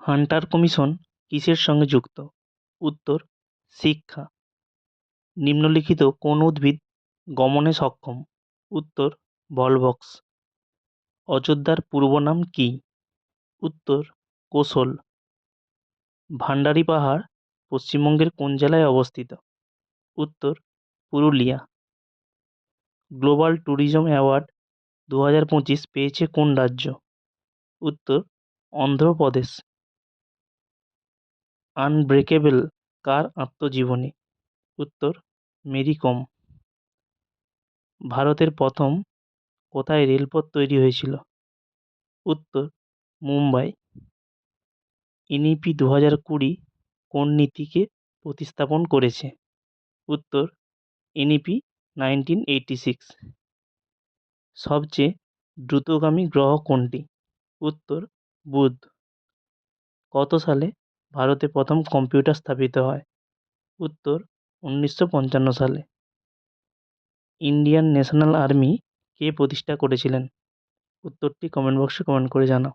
Hunter commission কিসের সঙ্গে যুক্ত? উত্তর: শিক্ষা। নিম্নলিখিত কোন উদ্ভিদ গমনে সক্ষম? উত্তর: ভলভক্স। অযোধ্যার পূর্ব নাম কি? উত্তর: কোশল। ভান্ডারী পাহাড় পশ্চিমবঙ্গের কোন জেলায় অবস্থিত? উত্তর: পুরুলিয়া। গ্লোবাল ট্যুরিজম অ্যাওয়ার্ড 2025 পেয়েছে কোন রাজ্য? উত্তর: অন্ধ্রপ্রদেশ। আনব্রেকেবল কার আত্মজীবনী? উত্তর: মেরি কম। ভারতের প্রথম কোথায় রেলপথ তৈরি হয়েছিল? উত্তর: মুম্বাই। এনইপি 2020 কোন নীতিকে প্রতিস্থাপন করেছে? উত্তর: এনইপি 1986। সবচেয়ে দ্রুতগামী গ্রহ কোনটি? উত্তর: বুধ। কত সালে ভারতে প্রথম কম্পিউটার স্থাপিত হয়? উত্তর: 1955 সালে। ইন্ডিয়ান ন্যাশনাল আর্মি কে প্রতিষ্ঠা করেছিলেন? উত্তরটি কমেন্ট বক্সে কমেন্ট করে জানাও।